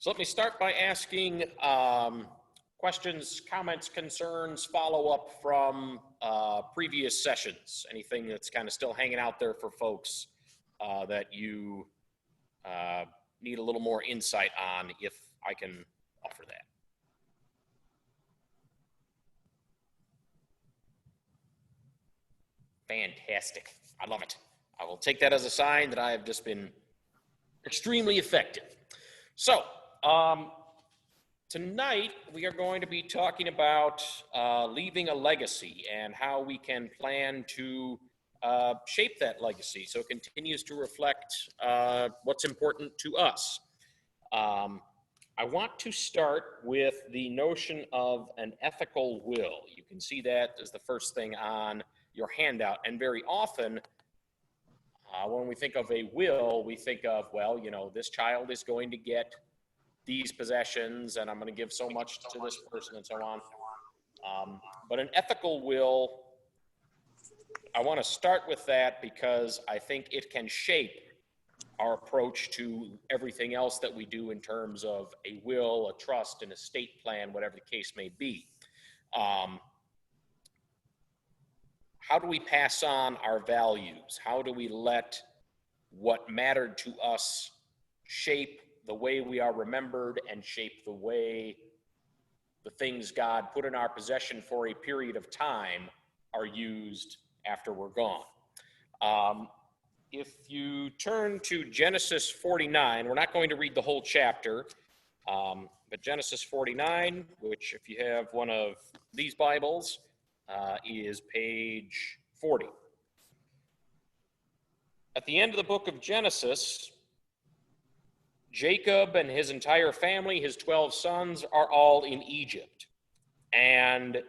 So let me start by asking questions, comments, concerns, follow-up from previous sessions. Anything that's kind of still hanging out there for folks that you need a little more insight on, if I can offer that. Fantastic. I love it. I will take that as a sign that I have just been extremely effective. So, tonight we are going to be talking about leaving a legacy and how we can plan to shape that legacy so it continues to reflect what's important to us. I want to start with the notion of an ethical will. You can see that as the first thing on your handout, and very often when we think of a will, we think of, well, you know, this child is going to get these possessions and I'm going to give so much to this person and so on. But an ethical will, I want to start with that because I think it can shape our approach to everything else that we do in terms of a will, a trust, an estate plan, whatever the case may be. How do we pass on our values? How do we let what mattered to us shape the way we are remembered and shape the way the things God put in our possession for a period of time are used after we're gone? If you turn to Genesis 49, we're not going to read the whole chapter, but Genesis 49, which if you have one of these Bibles, is page 40. At the end of the book of Genesis, Jacob and his entire family, his 12 sons, are all in Egypt. And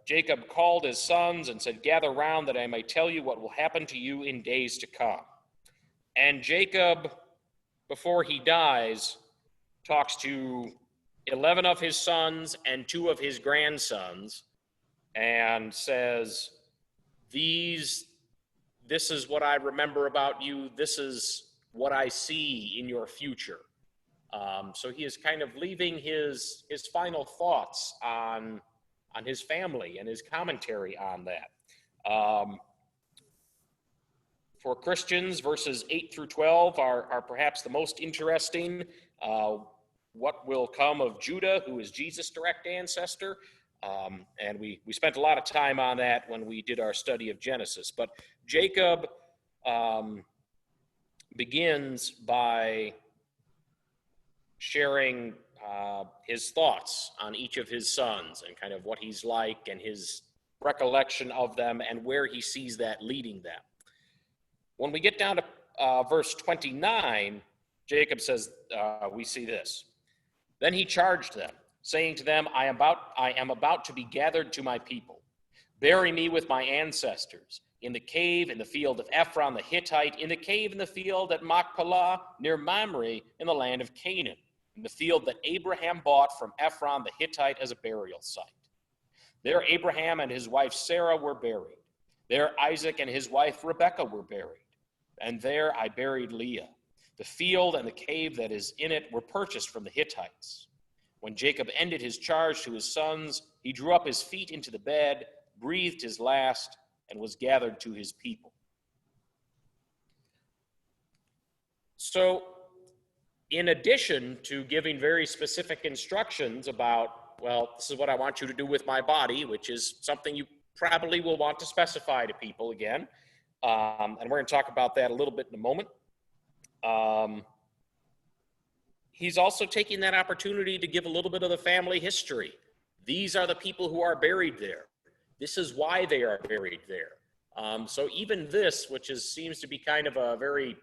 Jacob called his sons and said, "Gather round that I may tell you what will happen to you in days to come." And Jacob, before he dies, talks to 11 of his sons and 2 of his grandsons and says, this is what I remember about you. This is what I see in your future. So he is kind of leaving his final thoughts on his family and his commentary on that. For Christians, verses 8 through 12 are perhaps the most interesting. What will come of Judah, who is Jesus' direct ancestor? And we spent a lot of time on that when we did our study of Genesis. But Jacob begins by sharing his thoughts on each of his sons and kind of what he's like and his recollection of them and where he sees that leading them. When we get down to verse 29, Jacob says, we see this. Then he charged them, saying to them, I am about to be gathered to my people. Bury me with my ancestors in the cave in the field of Ephron the Hittite, in the cave in the field at Machpelah near Mamre in the land of Canaan, in the field that Abraham bought from Ephron the Hittite as a burial site. There Abraham and his wife Sarah were buried. There Isaac and his wife Rebekah were buried. And there I buried Leah. The field and the cave that is in it were purchased from the Hittites. When Jacob ended his charge to his sons, he drew up his feet into the bed, breathed his last, and was gathered to his people. So, in addition to giving very specific instructions about, well, this is what I want you to do with my body, which is something you probably will want to specify to people again, and we're going to talk about that a little bit in a moment. He's also taking that opportunity to give a little bit of the family history. These are the people who are buried there. This is why they are buried there. So even this, which seems to be kind of a very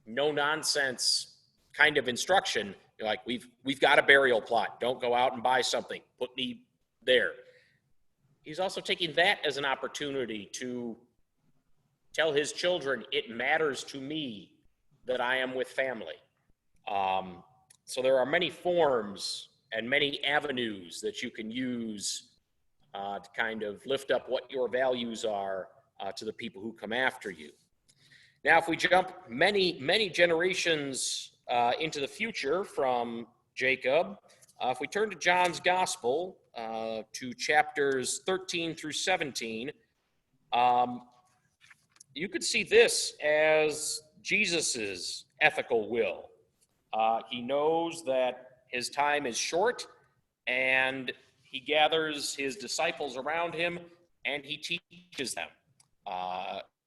no-nonsense kind of instruction, like we've got a burial plot. Don't go out and buy something. Put me there. He's also taking that as an opportunity to tell his children, it matters to me that I am with family. So there are many forms and many avenues that you can use to kind of lift up what your values are to the people who come after you. Now, if we jump many generations into the future from Jacob. If we turn to John's Gospel, to chapters 13 through 17, you could see this as Jesus's ethical will. He knows that his time is short, and he gathers his disciples around him, and he teaches them.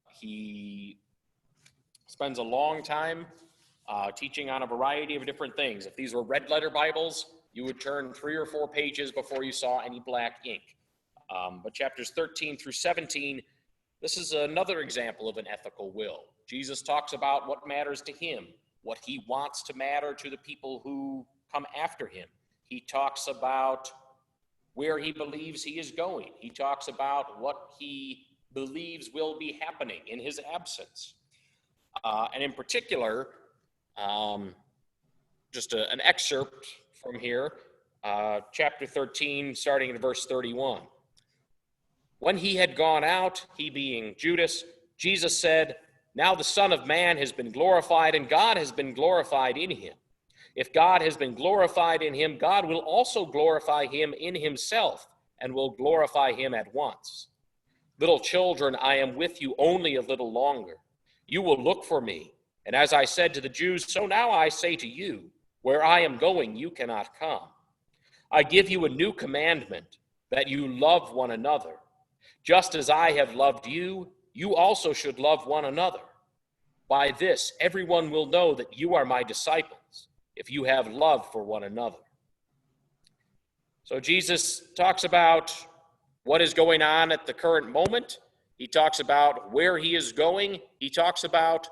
He spends a long time teaching on a variety of different things. If these were red letter Bibles, you would turn 3 or 4 pages before you saw any black ink. But chapters 13 through 17, this is another example of an ethical will. Jesus talks about what matters to him, what he wants to matter to the people who come after him. He talks about where he believes he is going. He talks about what he believes will be happening in his absence. And in particular, just an excerpt from here, chapter 13, starting in verse 31. When he had gone out, he being Judas, Jesus said, "Now the Son of Man has been glorified, and God has been glorified in him. If God has been glorified in him, God will also glorify him in himself, and will glorify him at once. Little children, I am with you only a little longer. You will look for me. And as I said to the Jews, so now I say to you, where I am going, you cannot come. I give you a new commandment, that you love one another. Just as I have loved you, you also should love one another. By this, everyone will know that you are my disciples, if you have love for one another." So Jesus talks about what is going on at the current moment. He talks about where he is going. He talks about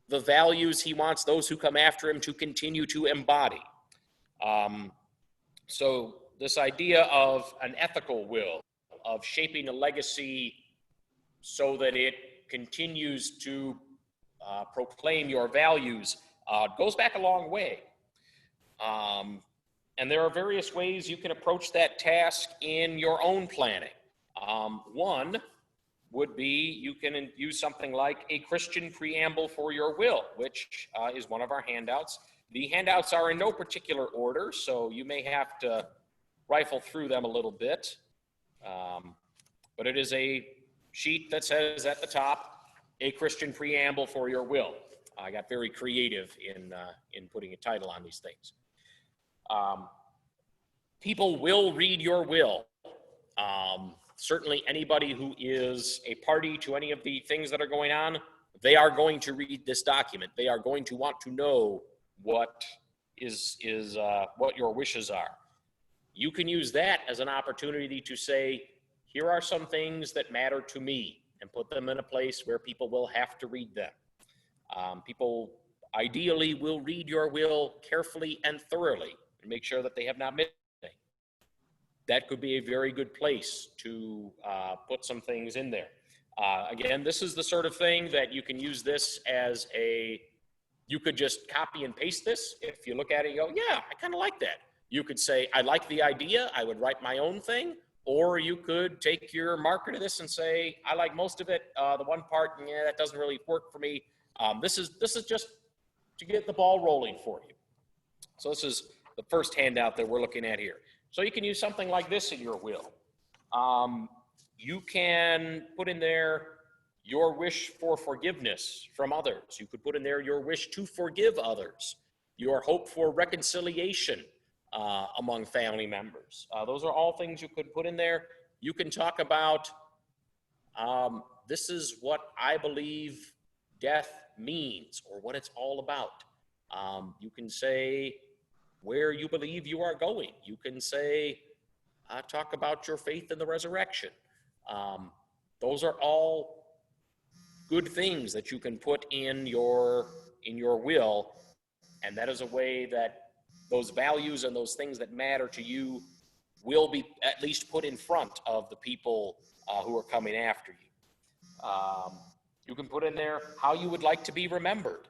the values he wants those who come after him to continue to embody. So this idea of an ethical will, of shaping a legacy so that it continues to proclaim your values, goes back a long way. And there are various ways you can approach that task in your own planning. One would be you can use something like a Christian preamble for your will, which is one of our handouts. The handouts are in no particular order, so you may have to rifle through them a little bit. But it is a sheet that says at the top, a Christian preamble for your will. I got very creative in putting a title on these things. People will read your will. Certainly anybody who is a party to any of the things that are going on, they are going to read this document. They are going to want to know what what your wishes are. You can use that as an opportunity to say, here are some things that matter to me, and put them in a place where people will have to read them. People ideally will read your will carefully and thoroughly and make sure that they have not missed anything. That could be a very good place to put some things in there. Again, this is the sort of thing that you can use this as you could just copy and paste this. If you look at it and go, yeah, I kind of like that. You could say, I like the idea, I would write my own thing. Or you could take your marker to this and say, I like most of it. The one part, yeah, that doesn't really work for me. This is just to get the ball rolling for you. So this is the first handout that we're looking at here. So you can use something like this in your will. You can put in there your wish for forgiveness from others. You could put in there your wish to forgive others, your hope for reconciliation among family members. Those are all things you could put in there. You can talk about, this is what I believe death means, or what it's all about. You can say where you believe you are going. You can say, talk about your faith in the resurrection. Those are all good things that you can put in your will, and that is a way that those values and those things that matter to you will be at least put in front of the people who are coming after you. You can put in there how you would like to be remembered.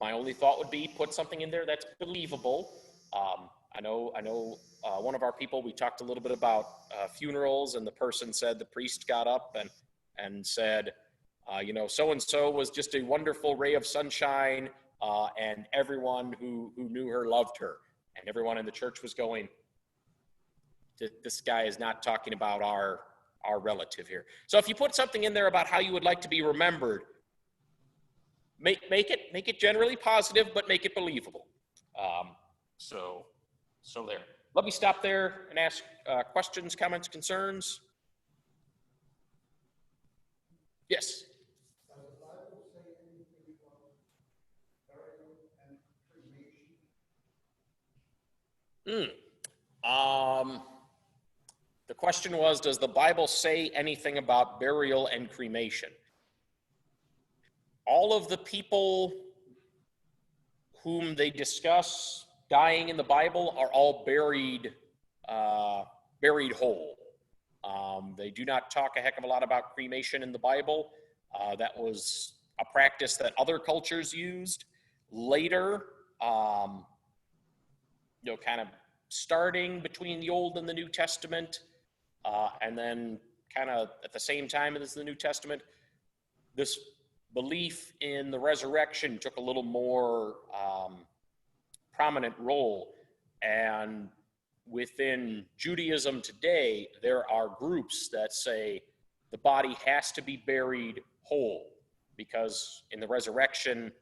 My only thought would be put something in there that's believable. I know one of our people, we talked a little bit about funerals, and the person said, the priest got up and said, So-and-so was just a wonderful ray of sunshine, and everyone who knew her loved her. And everyone in the church was going, this guy is not talking about our relative here. So if you put something in there about how you would like to be remembered, make it generally positive, but make it believable. So there. Let me stop there and ask questions, comments, concerns. Yes. Does the Bible say anything about burial and cremation? The question was, does the Bible say anything about burial and cremation? All of the people whom they discuss dying in the Bible are all buried whole. They do not talk a heck of a lot about cremation in the Bible. That was a practice that other cultures used later, kind of starting between the Old and the New Testament, and then kind of at the same time as the New Testament, this belief in the resurrection took a little more prominent role. And within Judaism today, there are groups that say the body has to be buried whole, because in the resurrection,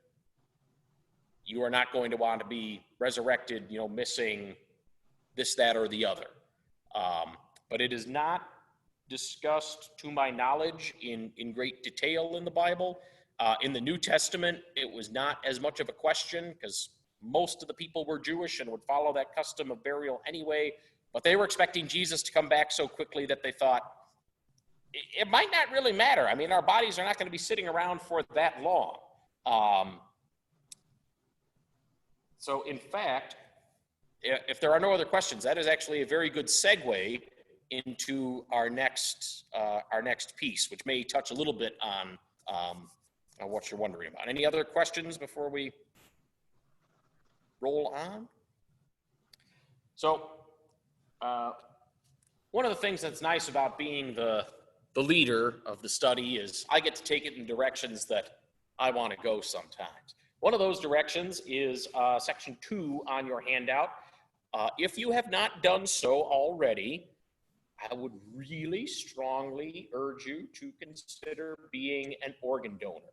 you are not going to want to be resurrected, missing this, that, or the other. But it is not discussed, to my knowledge, in great detail in the Bible. In the New Testament, it was not as much of a question, because most of the people were Jewish and would follow that custom of burial anyway, but they were expecting Jesus to come back so quickly that they thought, it might not really matter. I mean, our bodies are not going to be sitting around for that long. So in fact, if there are no other questions, that is actually a very good segue into our next piece, which may touch a little bit on what you're wondering about. Any other questions before we roll on? So one of the things that's nice about being the leader of the study is I get to take it in directions that I want to go sometimes. One of those directions is section 2 on your handout. If you have not done so already, I would really strongly urge you to consider being an organ donor.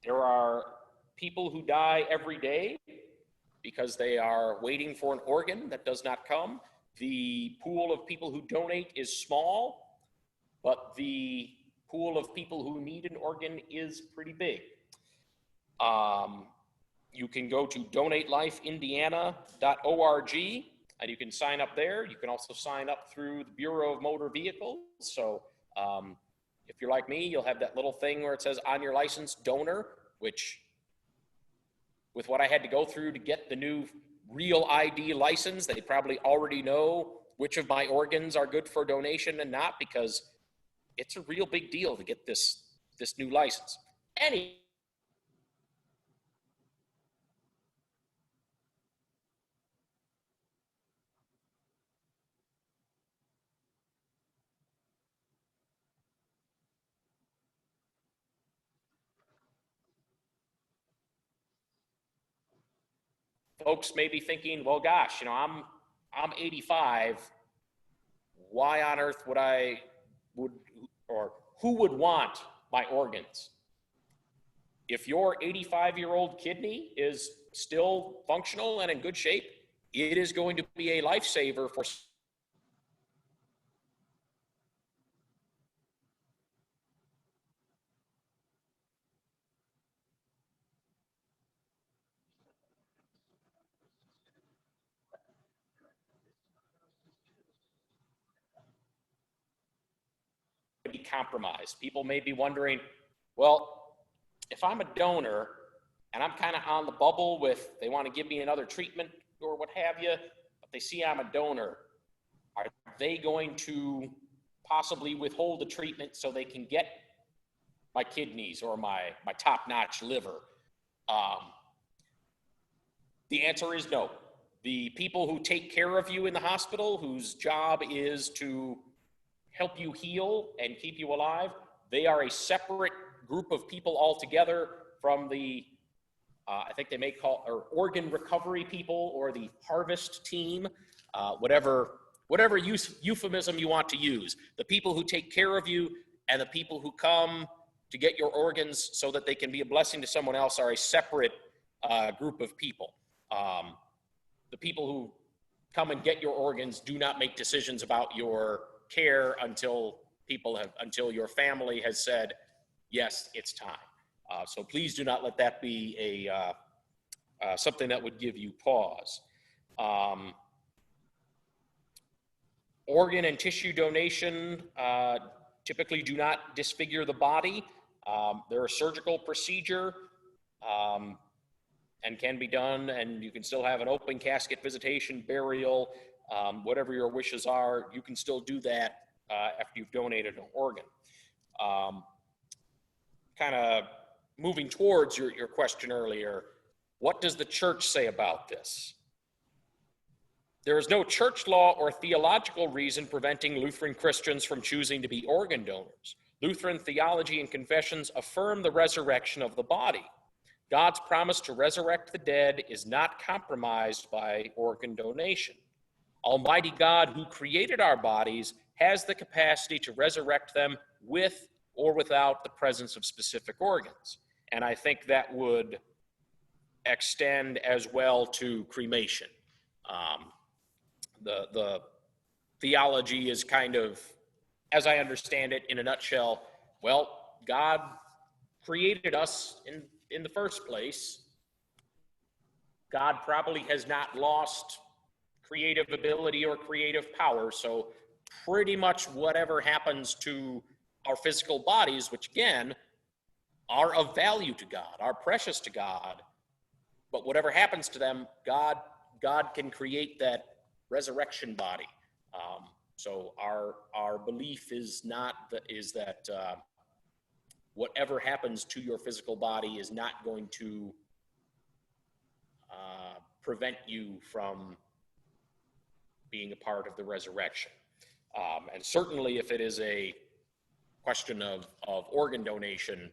There are people who die every day because they are waiting for an organ that does not come. The pool of people who donate is small, but the pool of people who need an organ is pretty big. You can go to donatelifeindiana.org and you can sign up there. You can also sign up through the Bureau of Motor Vehicles. So if you're like me, you'll have that little thing where it says on your license, donor, which with what I had to go through to get the new real ID license, they probably already know which of my organs are good for donation and not, because it's a real big deal to get this new license. Folks may be thinking, well, gosh, I'm 85. Why on earth who would want my organs? If your 85-year-old kidney is still functional and in good shape, it is going to be a lifesaver for be compromised. People may be wondering, well, if I'm a donor and I'm kind of on the bubble with, they want to give me another treatment or what have you, but they see I'm a donor, are they going to possibly withhold the treatment so they can get my kidneys or my top-notch liver? The answer is no. The people who take care of you in the hospital, whose job is to help you heal and keep you alive, They are a separate group of people altogether from the, I think they may call, or organ recovery people, or the harvest team, whatever euphemism you want to use. The people who take care of you and the people who come to get your organs so that they can be a blessing to someone else are a separate group of people. The people who come and get your organs do not make decisions about your care until your family has said, yes, it's time. So please do not let that be something that would give you pause. Organ and tissue donation typically do not disfigure the body. They're a surgical procedure and can be done, and you can still have an open casket visitation, burial, whatever your wishes are. You can still do that after you've donated an organ. Kind of moving towards your question earlier, what does the church say about this? There is no church law or theological reason preventing Lutheran Christians from choosing to be organ donors. Lutheran theology and confessions affirm the resurrection of the body. God's promise to resurrect the dead is not compromised by organ donation. Almighty God, who created our bodies, has the capacity to resurrect them with or without the presence of specific organs. And I think that would extend as well to cremation. The theology is kind of, as I understand it, in a nutshell, well, God created us in the first place. God probably has not lost creative ability or creative power, so pretty much whatever happens to our physical bodies, which again are of value to God, are precious to God, but whatever happens to them, God can create that resurrection body. So our belief is that whatever happens to your physical body is not going to prevent you from being a part of the resurrection. And certainly if it is a question of organ donation,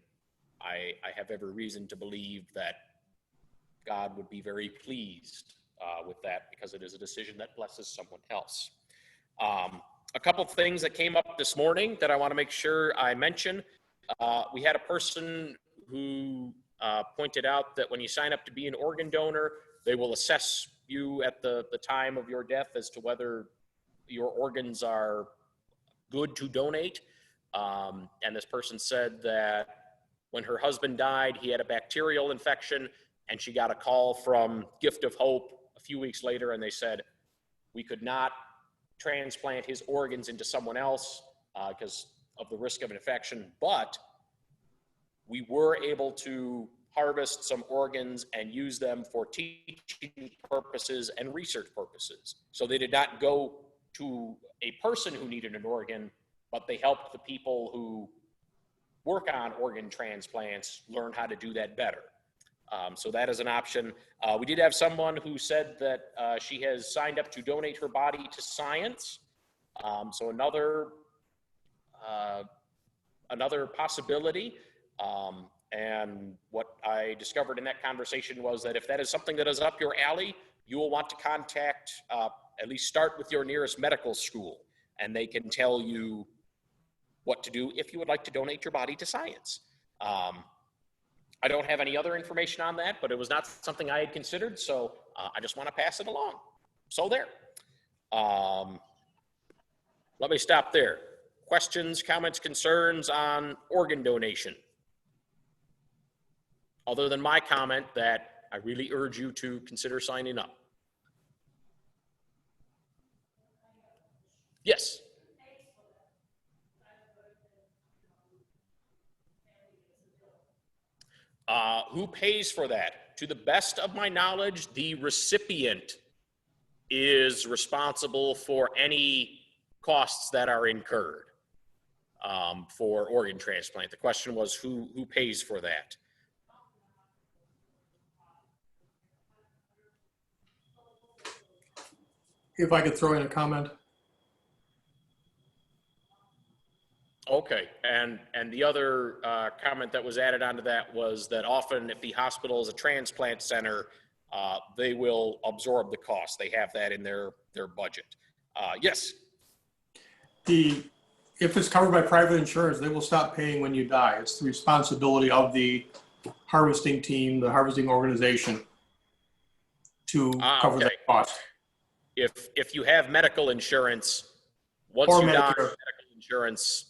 I have every reason to believe that God would be very pleased with that, because it is a decision that blesses someone else. A couple of things that came up this morning that I want to make sure I mention. We had a person who pointed out that when you sign up to be an organ donor, they will assess you at the time of your death as to whether your organs are good to donate. And this person said that when her husband died, he had a bacterial infection, and she got a call from Gift of Hope a few weeks later, and they said, we could not transplant his organs into someone else because of the risk of an infection, but we were able to harvest some organs and use them for teaching purposes and research purposes. So they did not go to a person who needed an organ, but they helped the people who work on organ transplants learn how to do that better. So that is an option. We did have someone who said that she has signed up to donate her body to science. So another possibility. And what I discovered in that conversation was that if that is something that is up your alley, you will want to contact, at least start with your nearest medical school, and they can tell you what to do if you would like to donate your body to science. I don't have any other information on that, but it was not something I had considered, so I just want to pass it along. So there. Let me stop there. Questions, comments, concerns on organ donation? Other than my comment that I really urge you to consider signing up. Yes. Who pays for that? To the best of my knowledge, the recipient is responsible for any costs that are incurred for organ transplant. The question was who pays for that? If I could throw in a comment. Okay, and the other comment that was added onto that was that often if the hospital is a transplant center, they will absorb the cost. They have that in their budget. Yes. If it's covered by private insurance, they will stop paying when you die. It's the responsibility of the harvesting team, the harvesting organization, to cover Okay. that cost. If you have medical insurance, once Or you die, Medicare. medical insurance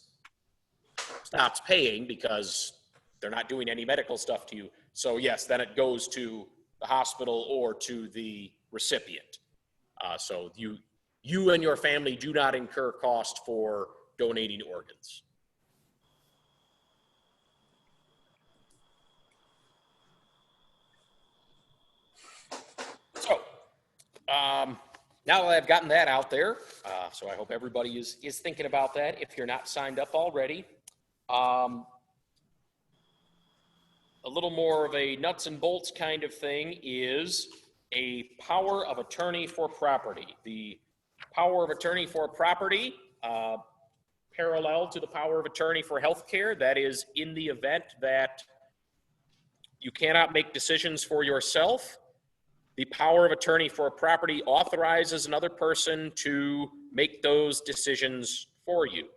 stops paying because they're not doing any medical stuff to you. So yes, then it goes to the hospital or to the recipient. So you and your family do not incur cost for donating organs. So now that I've gotten that out there, so I hope everybody is thinking about that if you're not signed up already. A little more of a nuts and bolts kind of thing is a power of attorney for property. The power of attorney for property, parallel to the power of attorney for healthcare, that is in the event that you cannot make decisions for yourself, the power of attorney for a property authorizes another person to make those decisions for you.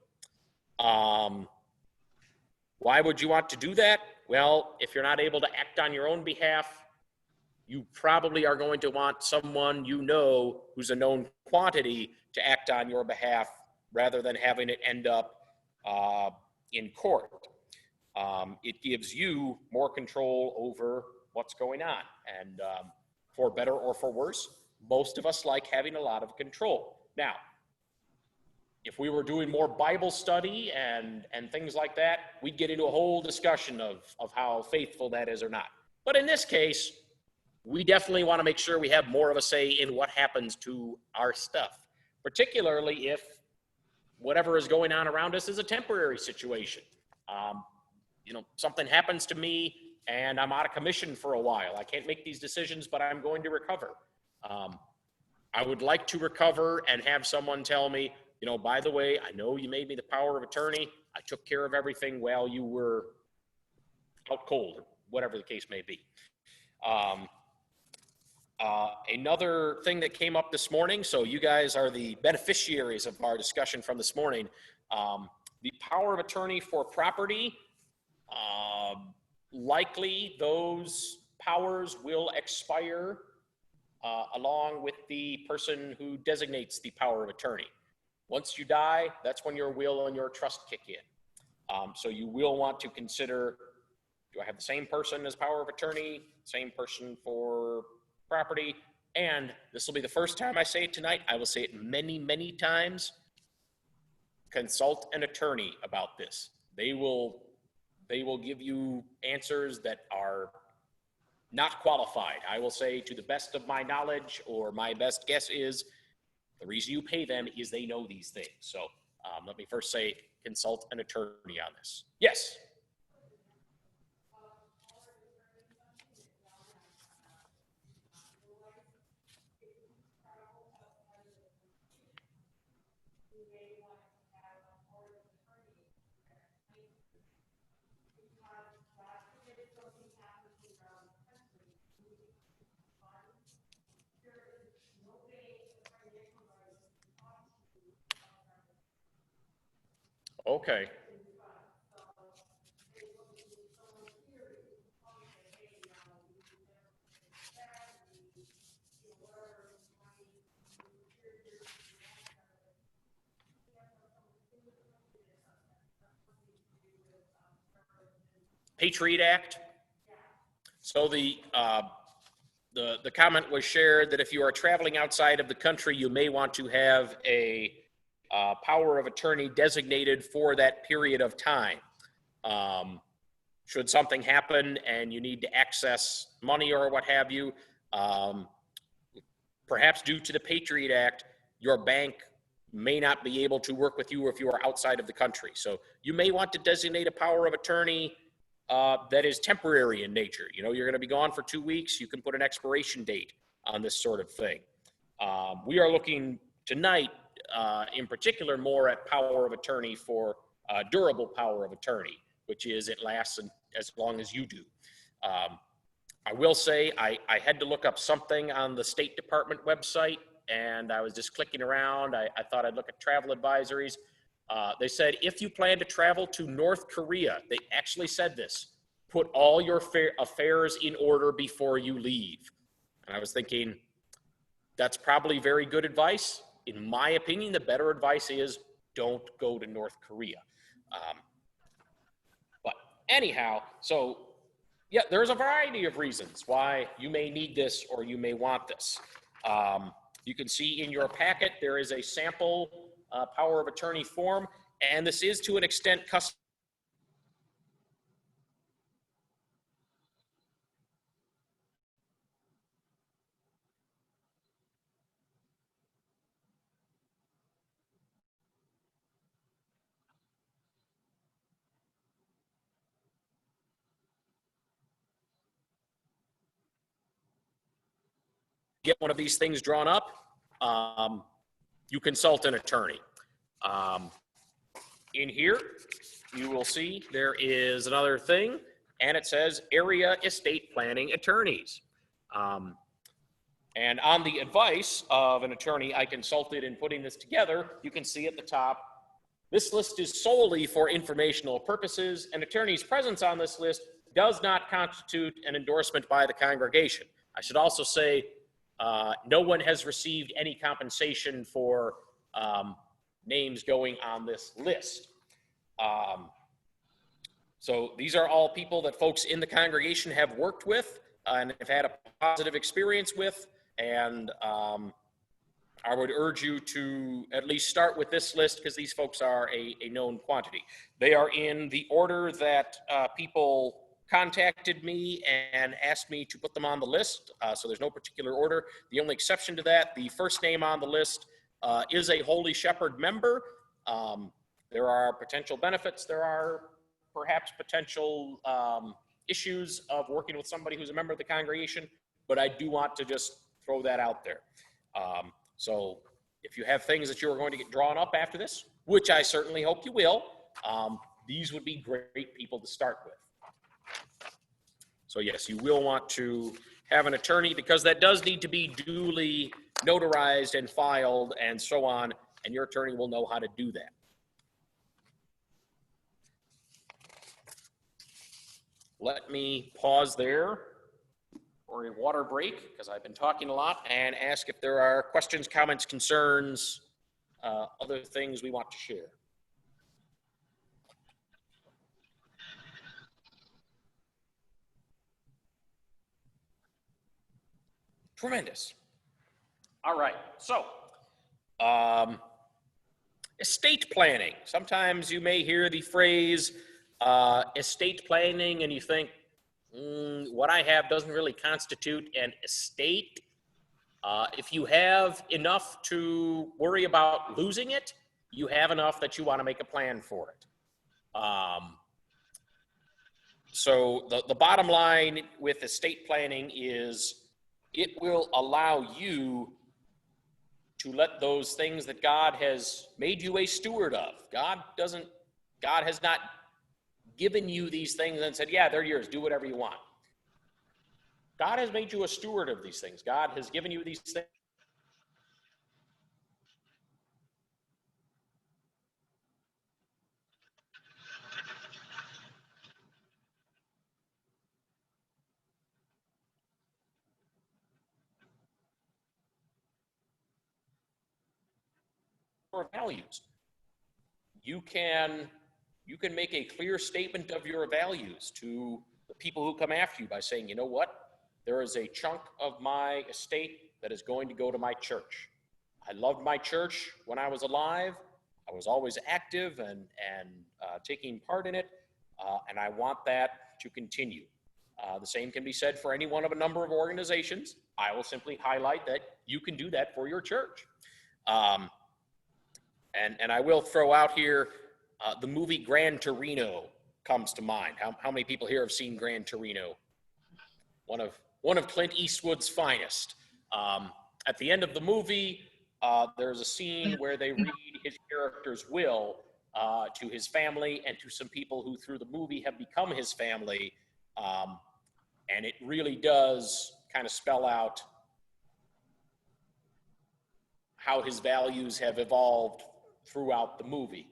Why would you want to do that? Well, if you're not able to act on your own behalf, you probably are going to want someone you know who's a known quantity to act on your behalf rather than having it end up in court. It gives you more control over what's going on. And for better or for worse, most of us like having a lot of control. Now, if we were doing more Bible study and things like that, we'd get into a whole discussion of how faithful that is or not. But in this case, we definitely want to make sure we have more of a say in what happens to our stuff, particularly if whatever is going on around us is a temporary situation. Something happens to me and I'm out of commission for a while. I can't make these decisions, but I'm going to recover. I would like to recover and have someone tell me, by the way, I know you made me the power of attorney. I took care of everything while you were out cold, or whatever the case may be. Another thing that came up this morning, so you guys are the beneficiaries of our discussion from this morning. The power of attorney for property, likely those powers will expire along with the person who designates the power of attorney. Once you die, that's when your will and your trust kick in. So you will want to consider, do I have the same person as power of attorney, same person for property? And this will be the first time I say it tonight. I will say it many, many times. Consult an attorney about this. They will give you answers that are not qualified. I will say, to the best of my knowledge, or my best guess is, the reason you pay them is they know these things. So let me first say, consult an attorney on this. Yes. Okay. Patriot Act. So the comment was shared that if you are traveling outside of the country, you may want to have a power of attorney designated for that period of time. Should something happen and you need to access money or what have you, perhaps due to the Patriot Act, your bank may not be able to work with you if you are outside of the country. So you may want to designate a power of attorney that is temporary in nature. You're going to be gone for 2 weeks. You can put an expiration date on this sort of thing. We are looking tonight, in particular, more at power of attorney for durable power of attorney, which is it lasts as long as you do. I will say I had to look up something on the State Department website, and I was just clicking around. I thought I'd look at travel advisories. They said if you plan to travel to North Korea, they actually said this, put all your affairs in order before you leave. And I was thinking, that's probably very good advice. In my opinion, the better advice is don't go to North Korea. But anyhow, so yeah, there's a variety of reasons why you may need this or you may want this. You can see in your packet, there is a sample power of attorney form, and this is to an extent custom. Get one of these things drawn up, you consult an attorney. In here, you will see there is another thing, and it says area estate planning attorneys. And on the advice of an attorney I consulted in putting this together, you can see at the top, this list is solely for informational purposes. An attorney's presence on this list does not constitute an endorsement by the congregation. I should also say, no one has received any compensation for names going on this list. So these are all people that folks in the congregation have worked with and have had a positive experience with. And I would urge you to at least start with this list because these folks are a known quantity. They are in the order that people contacted me and asked me to put them on the list. So there's no particular order. The only exception to that, the first name on the list is a Holy Shepherd member. There are potential benefits. There are perhaps potential issues of working with somebody who's a member of the congregation, but I do want to just throw that out there. So if you have things that you are going to get drawn up after this, which I certainly hope you will, these would be great people to start with. So yes, you will want to have an attorney because that does need to be duly notarized and filed and so on, and your attorney will know how to do that. Let me pause there for a water break because I've been talking a lot and ask if there are questions, comments, concerns, other things we want to share. Tremendous. All right, so estate planning. Sometimes you may hear the phrase estate planning and you think, what I have doesn't really constitute an estate. If you have enough to worry about losing it, you have enough that you want to make a plan for it. So the bottom line with estate planning is it will allow you to let those things that God has made you a steward of. God has not given you these things and said, yeah, they're yours, do whatever you want. God has made you a steward of these things. God has given you these things. Your values. You can make a clear statement of your values to the people who come after you by saying, you know what? There is a chunk of my estate that is going to go to my church. I loved my church when I was alive. I was always active and taking part in it, and I want that to continue. The same can be said for any one of a number of organizations. I will simply highlight that you can do that for your church. And I will throw out here, the movie Gran Torino comes to mind. How many people here have seen Gran Torino? One of Clint Eastwood's finest. At the end of the movie, there's a scene where they read his character's will, to his family and to some people who through the movie have become his family. And it really does kind of spell out how his values have evolved throughout the movie.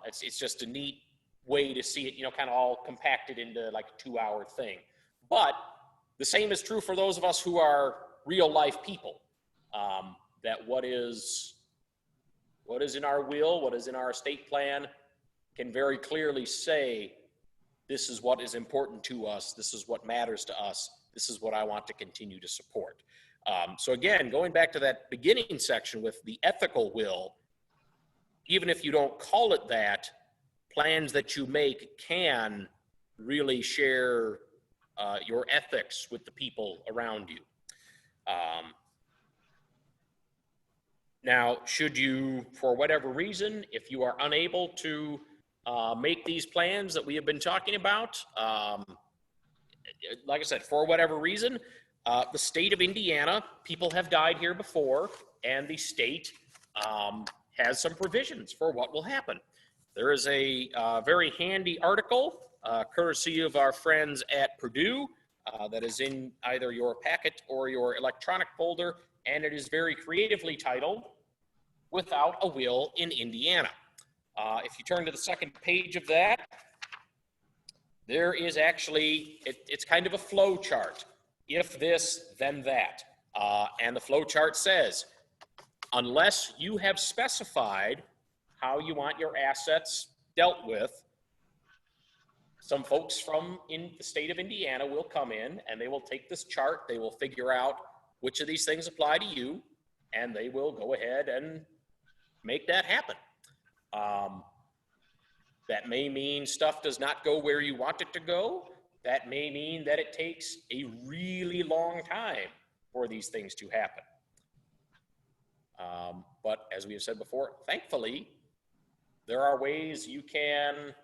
It's just a neat way to see it, you know, kind of all compacted into like a 2-hour thing. But the same is true for those of us who are real life people. That what is in our will, what is in our estate plan, can very clearly say, this is what is important to us, this is what matters to us, this is what I want to continue to support. So again, going back to that beginning section with the ethical will, even if you don't call it that, plans that you make can really share your ethics with the people around you. Now, should you, for whatever reason, if you are unable to make these plans that we have been talking about, like I said, for whatever reason, the state of Indiana, people have died here before, and the state has some provisions for what will happen. There is a very handy article, courtesy of our friends at Purdue, that is in either your packet or your electronic folder, and it is very creatively titled, Without a Will in Indiana. If you turn to the second page of that, there is actually, it's kind of a flow chart. If this, then that. And the flow chart says, unless you have specified how you want your assets dealt with, some folks from in the state of Indiana will come in and they will take this chart, they will figure out which of these things apply to you, and they will go ahead and make that happen. That may mean stuff does not go where you want it to go. That may mean that it takes a really long time for these things to happen. But as we have said before, thankfully, there are ways you can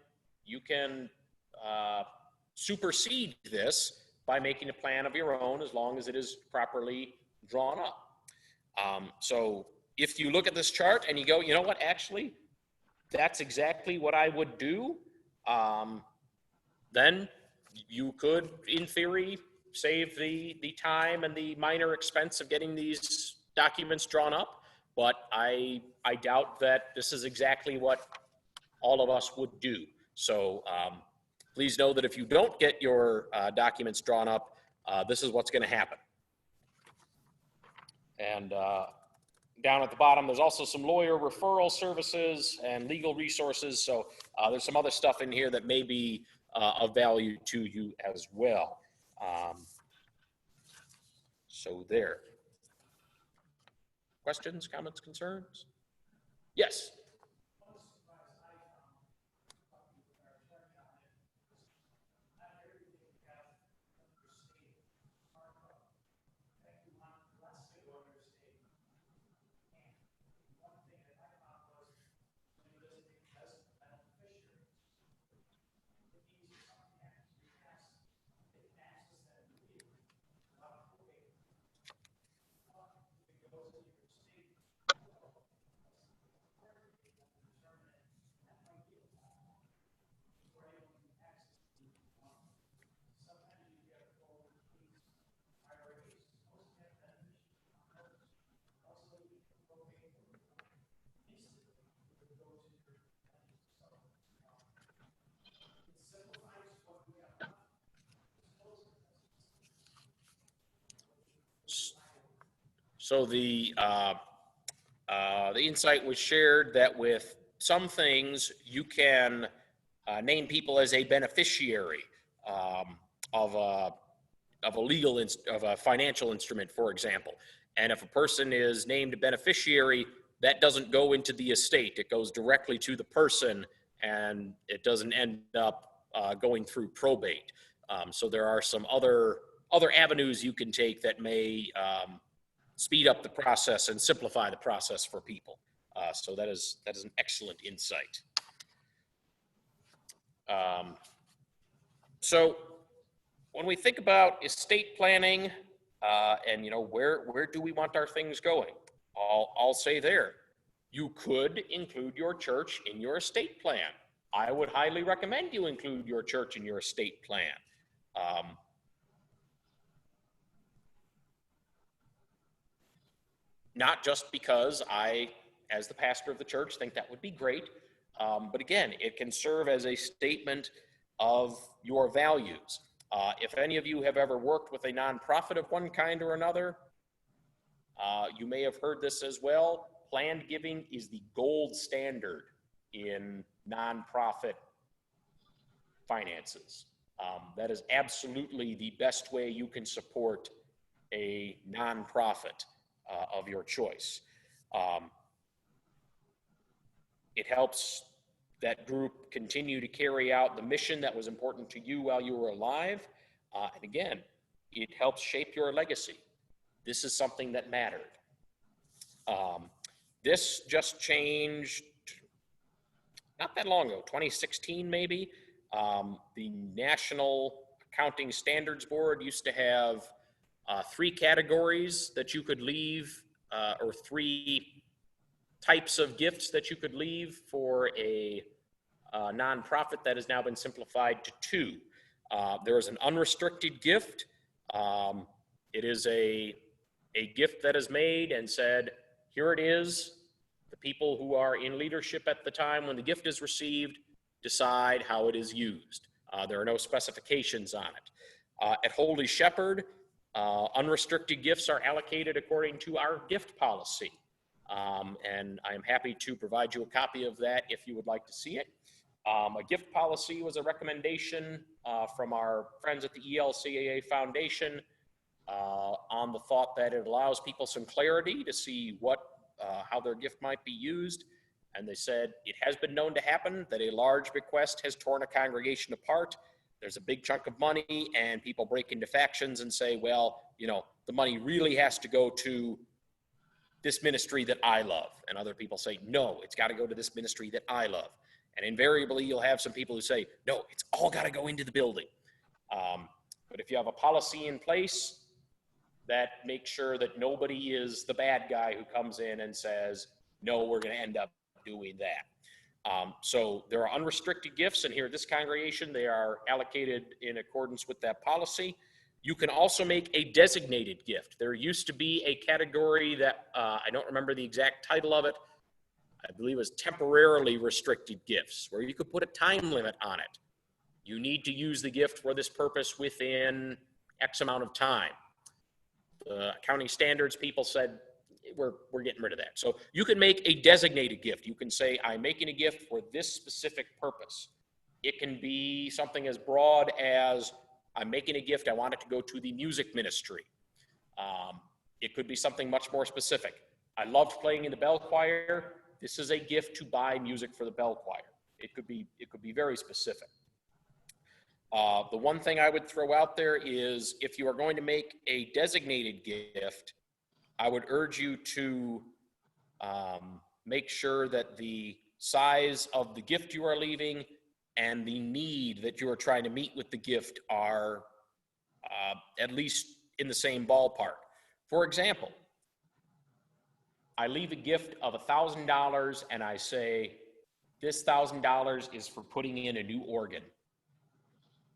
supersede this by making a plan of your own, as long as it is properly drawn up. So if you look at this chart and you go, you know what, actually, that's exactly what I would do, then you could, in theory, save the time and the minor expense of getting these documents drawn up. But I doubt that this is exactly what all of us would do. So please know that if you don't get your documents drawn up, this is what's going to happen. And down at the bottom, there's also some lawyer referral services and legal resources. So there's some other stuff in here that may be of value to you as well. So there. Questions, comments, concerns? Yes. So the insight was shared that with some things you can name people as a beneficiary of a financial instrument, for example. And if a person is named a beneficiary, that doesn't go into the estate. It goes directly to the person, and it doesn't end up going through probate. So there are some other avenues you can take that may speed up the process and simplify the process for people. So that is an excellent insight. So when we think about estate planning, and where do we want our things going? I'll say there, You could include your church in your estate plan. I would highly recommend you include your church in your estate plan. Not just because I, as the pastor of the church, think that would be great, but again, it can serve as a statement of your values. If any of you have ever worked with a nonprofit of one kind or another, you may have heard this as well. Planned giving is the gold standard in nonprofit finances. That is absolutely the best way you can support a nonprofit of your choice. It helps that group continue to carry out the mission that was important to you while you were alive. And again, it helps shape your legacy. This is something that mattered. This just changed not that long ago, 2016 maybe. The National Accounting Standards Board used to have 3 categories that you could leave, or 3 types of gifts that you could leave for a nonprofit. That has now been simplified to 2. There is an unrestricted gift. It is a gift that is made and said, here it is. The people who are in leadership at the time when the gift is received decide how it is used. There are no specifications on it. At Holy Shepherd, unrestricted gifts are allocated according to our gift policy. And I am happy to provide you a copy of that if you would like to see it. A gift policy was a recommendation from our friends at the ELCAA Foundation on the thought that it allows people some clarity to see how their gift might be used. And they said, it has been known to happen that a large bequest has torn a congregation apart. There's a big chunk of money and people break into factions and say, well, the money really has to go to this ministry that I love. And other people say, no, it's got to go to this ministry that I love. And invariably, you'll have some people who say, no, it's all got to go into the building. But if you have a policy in place that makes sure that nobody is the bad guy who comes in and says, no, we're going to end up doing that. So there are unrestricted gifts, and here at this congregation, they are allocated in accordance with that policy. You can also make a designated gift. There used to be a category that I don't remember the exact title of it. I believe it was temporarily restricted gifts, where you could put a time limit on it. You need to use the gift for this purpose within X amount of time. The accounting standards people said, we're getting rid of that. So you can make a designated gift. You can say, I'm making a gift for this specific purpose. It can be something as broad as, I'm making a gift, I want it to go to the music ministry. It could be something much more specific. I loved playing in the bell choir. This is a gift to buy music for the bell choir. It could be very specific. The one thing I would throw out there is, if you are going to make a designated gift, I would urge you to make sure that the size of the gift you are leaving and the need that you are trying to meet with the gift are at least in the same ballpark. For example, I leave a gift of $1,000 and I say, this $1,000 is for putting in a new organ.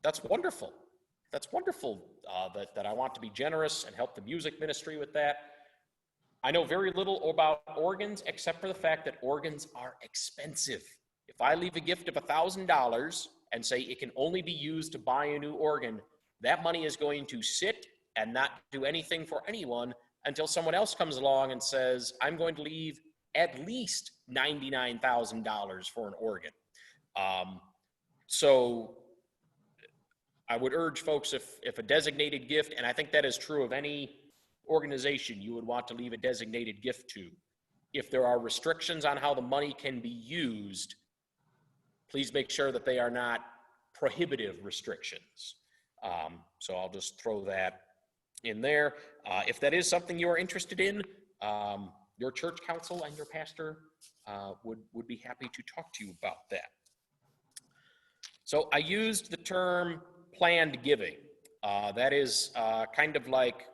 That's wonderful. That's wonderful that I want to be generous and help the music ministry with that. I know very little about organs except for the fact that organs are expensive. If I leave a gift of $1,000 and say it can only be used to buy a new organ, that money is going to sit and not do anything for anyone until someone else comes along and says, I'm going to leave at least $99,000 for an organ. So I would urge folks, if a designated gift, and I think that is true of any organization you would want to leave a designated gift to, if there are restrictions on how the money can be used, please make sure that they are not prohibitive restrictions. So I'll just throw that in there. If that is something you are interested in, your church council and your pastor would be happy to talk to you about that. So I used the term planned giving. That is kind of like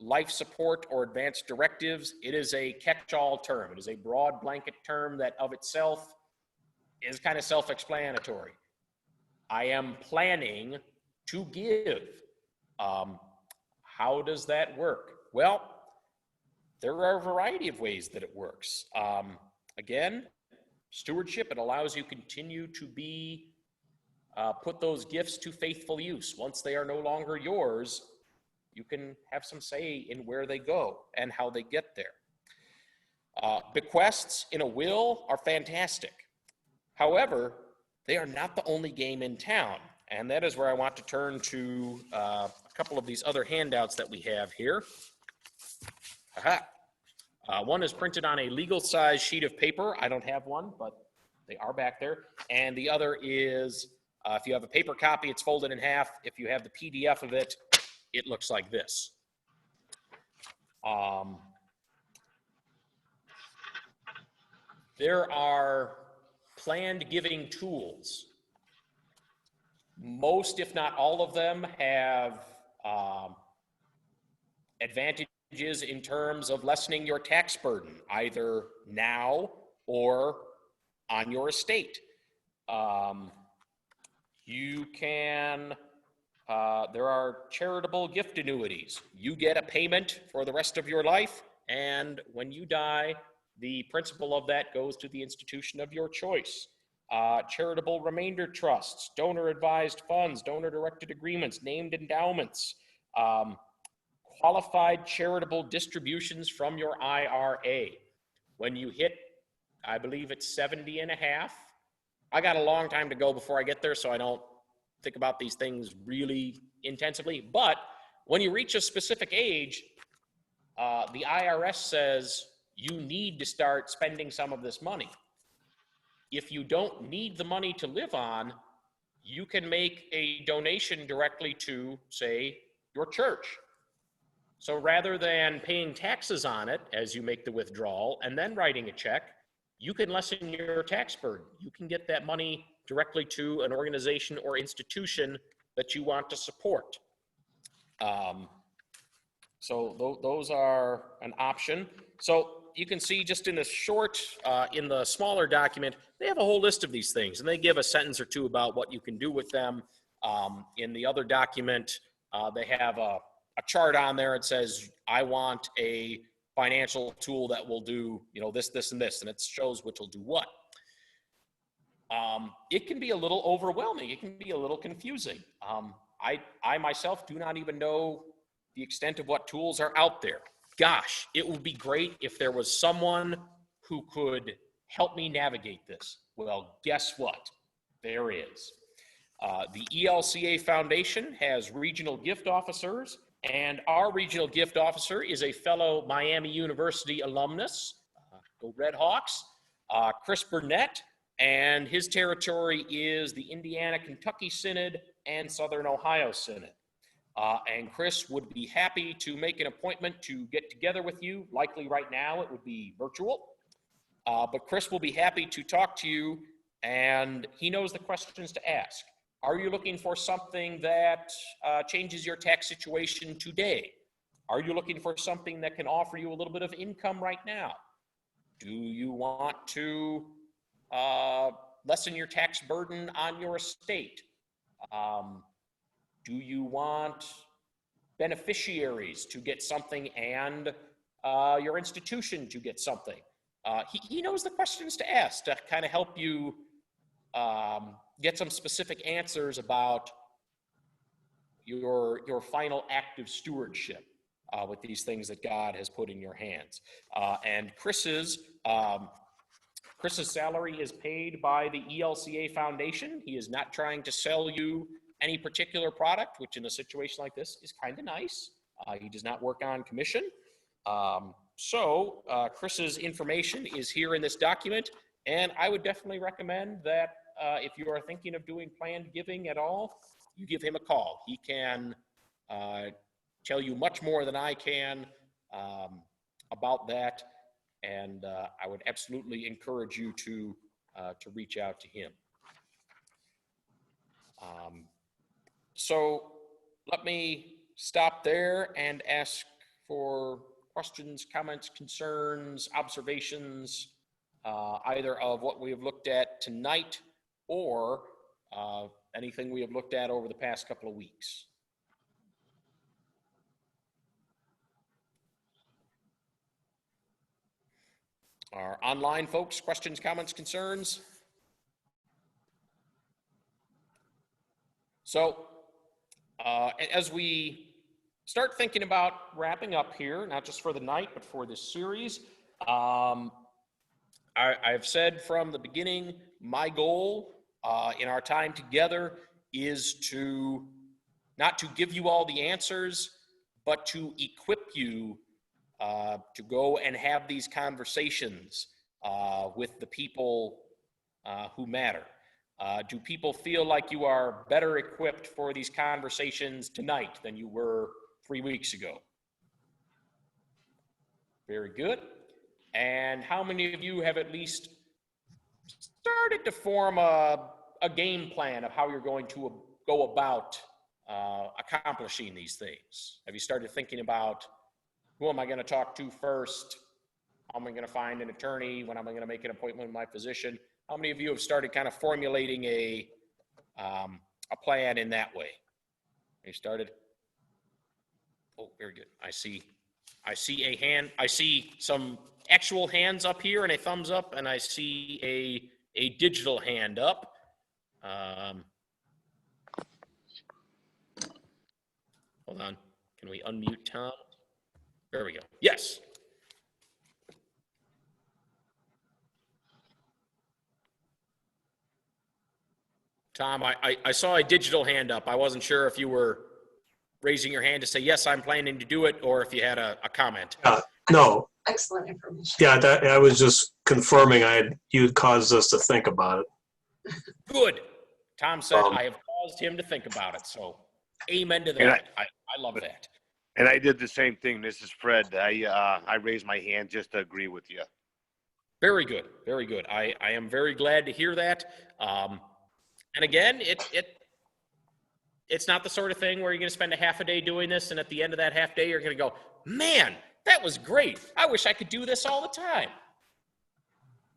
life support or advanced directives, it is a catch-all term. It is a broad blanket term that of itself is kind of self-explanatory. I am planning to give. How does that work? Well, there are a variety of ways that it works. Again, stewardship, it allows you to continue to be, put those gifts to faithful use. Once they are no longer yours, you can have some say in where they go and how they get there. Bequests in a will are fantastic. However, they are not the only game in town. And that is where I want to turn to a couple of these other handouts that we have here. One is printed on a legal size sheet of paper. I don't have one, but they are back there. And the other is, if you have a paper copy, it's folded in half. If you have the PDF of it, it looks like this. There are planned giving tools. Most, if not all of them, have advantages in terms of lessening your tax burden, either now or on your estate. You can, there are charitable gift annuities. You get a payment for the rest of your life, and when you die, the principal of that goes to the institution of your choice. Charitable remainder trusts, donor-advised funds, donor-directed agreements, named endowments, qualified charitable distributions from your IRA. When you hit, I believe it's 70 and a half. I got a long time to go before I get there, so I don't think about these things really intensively. But when you reach a specific age, the IRS says you need to start spending some of this money. If you don't need the money to live on, you can make a donation directly to, say, your church. So rather than paying taxes on it as you make the withdrawal and then writing a check, you can lessen your tax burden. You can get that money directly to an organization or institution that you want to support. So those are an option. So you can see just in the short, in the smaller document, they have a whole list of these things, and they give a sentence or two about what you can do with them. In the other document, they have a chart on there. It says, I want a financial tool that will do, this, this, and this, and it shows which will do what. It can be a little overwhelming. It can be a little confusing. I myself do not even know the extent of what tools are out there. Gosh, it would be great if there was someone who could help me navigate this. Well, guess what? There is. The ELCA Foundation has regional gift officers, and our regional gift officer is a fellow Miami University alumnus, go Red Hawks, Chris Burnett, and his territory is the Indiana-Kentucky Synod and Southern Ohio Synod. And Chris would be happy to make an appointment to get together with you. Likely right now it would be virtual. But Chris will be happy to talk to you, and he knows the questions to ask. Are you looking for something that changes your tax situation today? Are you looking for something that can offer you a little bit of income right now? Do you want to lessen your tax burden on your estate? Do you want beneficiaries to get something and your institution to get something? He knows the questions to ask to kind of help you get some specific answers about your final act of stewardship with these things that God has put in your hands. And Chris's salary is paid by the ELCA Foundation. He is not trying to sell you any particular product, which in a situation like this is kind of nice. He does not work on commission. So Chris's information is here in this document, and I would definitely recommend that if you are thinking of doing planned giving at all, you give him a call. He can tell you much more than I can about that, and I would absolutely encourage you to reach out to him. So let me stop there and ask for questions, comments, concerns, observations, either of what we have looked at tonight or anything we have looked at over the past couple of weeks. Our online folks, questions, comments, concerns? So as we start thinking about wrapping up here, not just for the night, but for this series, I've said from the beginning, my goal in our time together is to not to give you all the answers, but to equip you to go and have these conversations with the people who matter. Do people feel like you are better equipped for these conversations tonight than you were 3 weeks ago? Very good. And how many of you have at least started to form a game plan of how you're going to go about accomplishing these things? Have you started thinking about who am I going to talk to first? How am I going to find an attorney? When am I going to make an appointment with my physician? How many of you have started kind of formulating a plan in that way? You started? Oh, very good. I see a hand. I see some actual hands up here and a thumbs up, and I see a digital hand up. Hold on. Can we unmute Tom? There we go. Yes. Tom, I saw a digital hand up. I wasn't sure if you were raising your hand to say, yes, I'm planning to do it, or if you had a comment. No. Excellent information. Yeah, that I was just confirming you'd caused us to think about it. Good. Tom said, I have caused him to think about it. So amen to that. I love that. And I did the same thing. This is Fred. I raised my hand just to agree with you. Very good. Very good. I am very glad to hear that. And again, it's not the sort of thing where you're going to spend a half a day doing this, and at the end of that half day, you're going to go, man, that was great. I wish I could do this all the time.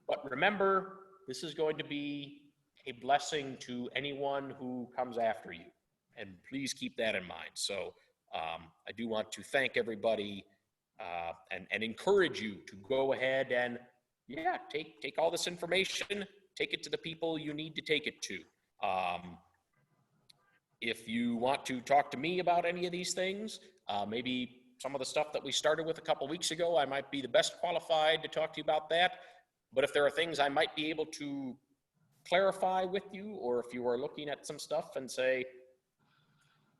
But remember, this is going to be a blessing to anyone who comes after you. And please keep that in mind. So I do want to thank everybody and encourage you to go ahead and, take all this information, take it to the people you need to take it to. If you want to talk to me about any of these things, maybe some of the stuff that we started with a couple weeks ago, I might be the best qualified to talk to you about that. But if there are things I might be able to clarify with you, or if you are looking at some stuff and say,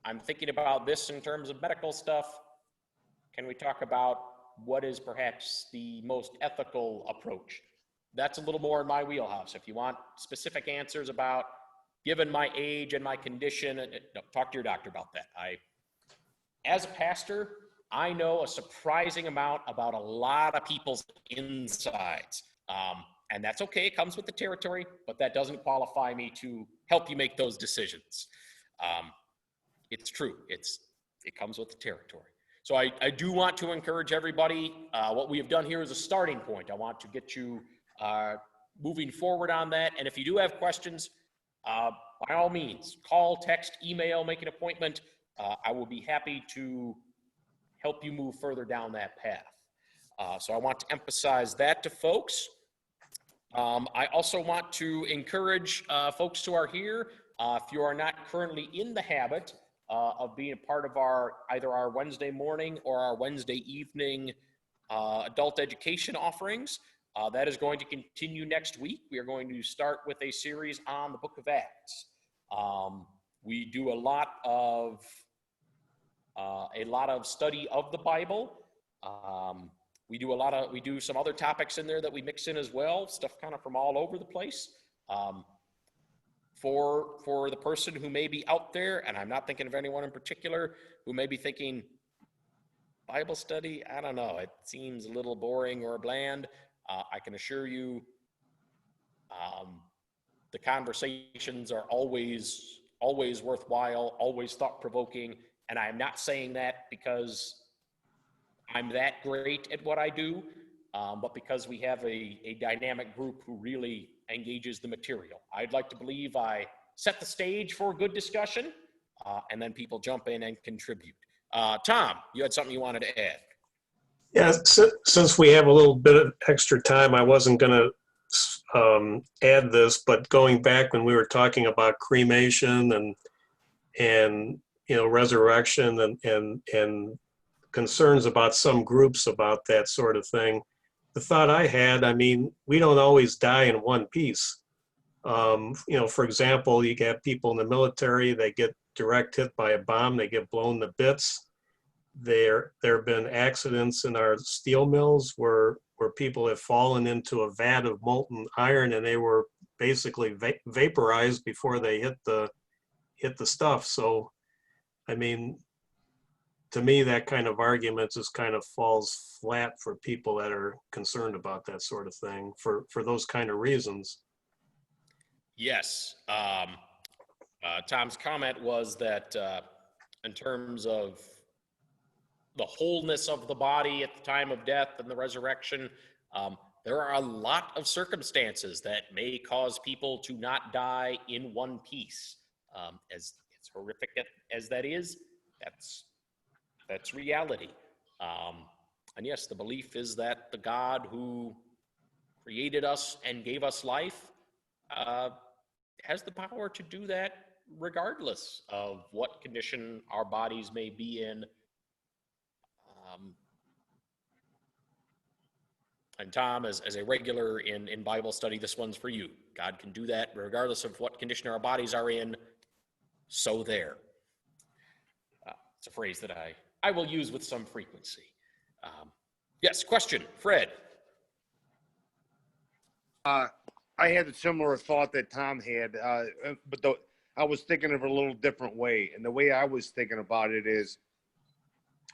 I'm thinking about this in terms of medical stuff, can we talk about what is perhaps the most ethical approach? That's a little more in my wheelhouse. If you want specific answers about, given my age and my condition, talk to your doctor about that. As a pastor, I know a surprising amount about a lot of people's insides. And that's okay, it comes with the territory, but that doesn't qualify me to help you make those decisions. It's true, it comes with the territory. So I do want to encourage everybody, what we have done here is a starting point. I want to get you moving forward on that. And if you do have questions, by all means, call, text, email, make an appointment. I will be happy to help you move further down that path. So I want to emphasize that to folks. I also want to encourage folks who are here, if you are not currently in the habit of being a part of either our Wednesday morning or our Wednesday evening adult education offerings, that is going to continue next week. We are going to start with a series on the Book of Acts. We do a lot of study of the Bible. We do some other topics in there that we mix in as well, stuff kind of from all over the place. For the person who may be out there, and I'm not thinking of anyone in particular, who may be thinking, Bible study, I don't know, it seems a little boring or bland. I can assure you the conversations are always worthwhile, always thought-provoking, and I'm not saying that because I'm that great at what I do, but because we have a dynamic group who really engages the material. I'd like to believe I set the stage for a good discussion, and then people jump in and contribute. Tom, you had something you wanted to add? Yeah, since we have a little bit of extra time, I wasn't going to add this, but going back when we were talking about cremation and resurrection and concerns about some groups about that sort of thing, the thought I had, I mean, we don't always die in one piece. For example, you get people in the military, they get direct hit by a bomb, they get blown to bits. There have been accidents in our steel mills where people have fallen into a vat of molten iron and they were basically vaporized before they hit the stuff. So, I mean, to me, that kind of argument just kind of falls flat for people that are concerned about that sort of thing for those kind of reasons. Yes. Tom's comment was that in terms of the wholeness of the body at the time of death and the resurrection, there are a lot of circumstances that may cause people to not die in one piece. As horrific as that is, that's reality. And yes, the belief is that the God who created us and gave us life has the power to do that regardless of what condition our bodies may be in. And Tom, as a regular in Bible study, this one's for you. God can do that regardless of what condition our bodies are in. So there. It's a phrase that I will use with some frequency. Yes, question, Fred. I had a similar thought that Tom had, but I was thinking of it a little different way. And the way I was thinking about it is,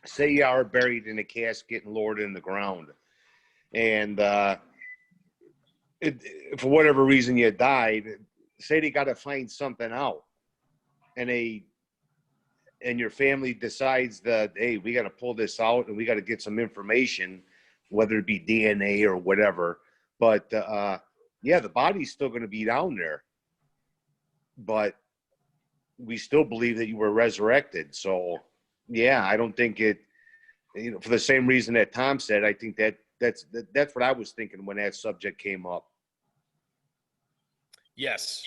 say you are buried in a casket and lowered in the ground, and for whatever reason you died. Say they got to find something out, and your family decides that, hey, we got to pull this out and we got to get some information, whether it be DNA or whatever. But yeah, the body's still going to be down there, but we still believe that you were resurrected. So yeah, I don't think it, for the same reason that Tom said, I think that's what I was thinking when that subject came up. Yes.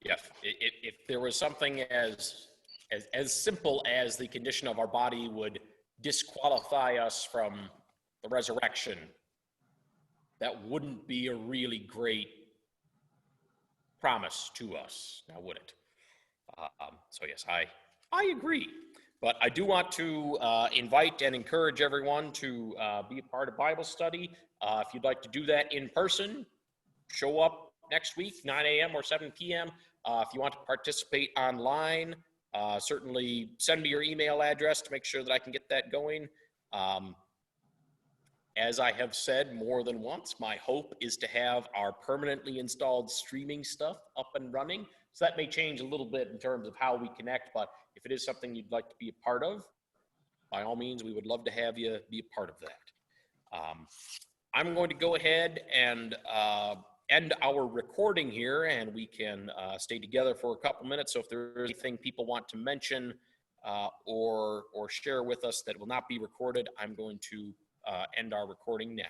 Yeah. If there was something as simple as the condition of our body would disqualify us from the resurrection, that wouldn't be a really great promise to us, now would it? So yes, I agree. But I do want to invite and encourage everyone to be a part of Bible study. If you'd like to do that in person, show up next week, 9 a.m. or 7 p.m. If you want to participate online, certainly send me your email address to make sure that I can get that going. As I have said more than once, my hope is to have our permanently installed streaming stuff up and running. So that may change a little bit in terms of how we connect, but if it is something you'd like to be a part of, by all means, we would love to have you be a part of that. I'm going to go ahead and end our recording here, and we can stay together for a couple minutes. So if there's anything people want to mention or share with us that will not be recorded, I'm going to end our recording now.